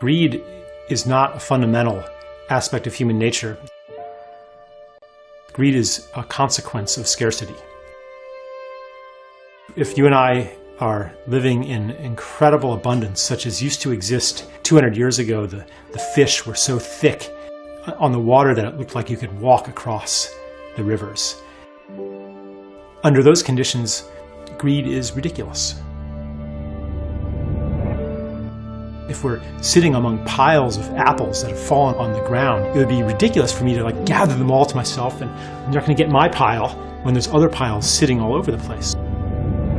Greed is not a fundamental aspect of human nature. Greed is a consequence of scarcity. If you and I are living in incredible abundance, such as used to exist 200 years ago, the fish were so thick on the water that it looked like you could walk across the rivers. Under those conditions, greed is ridiculous. If we're sitting among piles of apples that have fallen on the ground, it would be ridiculous for me to gather them all to myself, and I'm not going to get my pile when there's other piles sitting all over the place.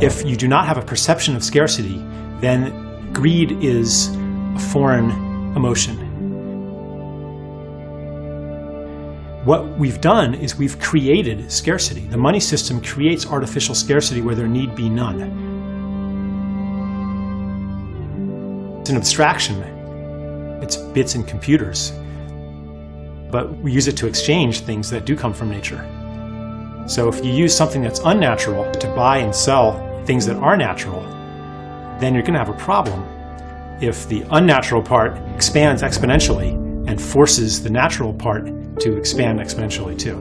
If you do not have a perception of scarcity, then greed is a foreign emotion. What we've done is we've created scarcity. The money system creates artificial scarcity where there need be none. It's an abstraction. It's bits and computers. But we use it to exchange things that do come from nature. So if you use something that's unnatural to buy and sell things that are natural, then you're going to have a problem if the unnatural part expands exponentially and forces the natural part to expand exponentially too.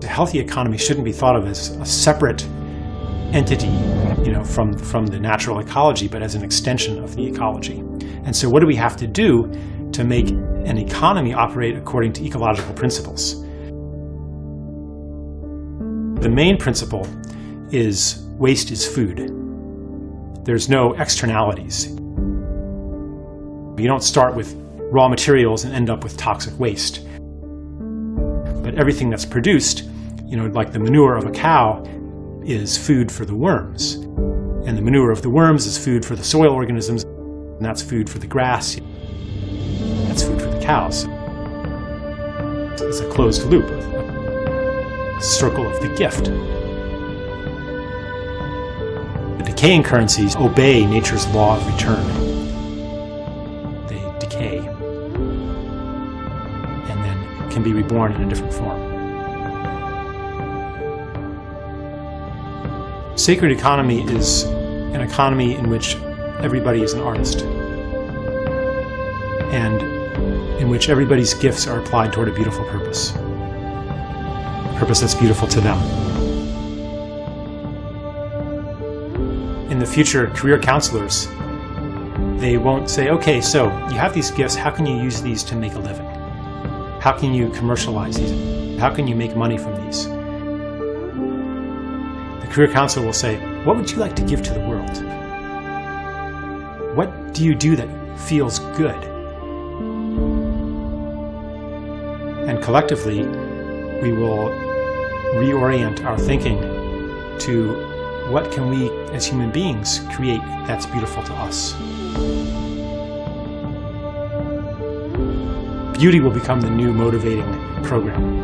A healthy economy shouldn't be thought of as a separate entity, from the natural ecology, but as an extension of the ecology. And so what do we have to do to make an economy operate according to ecological principles? The main principle is waste is food. There's no externalities. You don't start with raw materials and end up with toxic waste. But everything that's produced, like the manure of a cow, is food for the worms. And the manure of the worms is food for the soil organisms, and that's food for the grass. That's food for the cows. It's a closed loop, a circle of the gift. The decaying currencies obey nature's law of return. They decay and then can be reborn in a different form. Sacred economy is an economy in which everybody is an artist and in which everybody's gifts are applied toward a beautiful purpose, a purpose that's beautiful to them. In the future, career counselors, they won't say, okay, so you have these gifts, how can you use these to make a living? How can you commercialize these? How can you make money from these? Career counselor will say, what would you like to give to the world? What do you do that feels good? And collectively, we will reorient our thinking to what can we as human beings create that's beautiful to us. Beauty will become the new motivating program.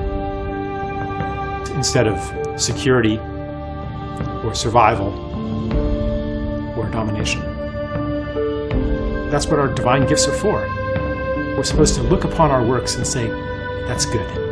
Instead of security, or survival, or domination. That's what our divine gifts are for. We're supposed to look upon our works and say, that's good.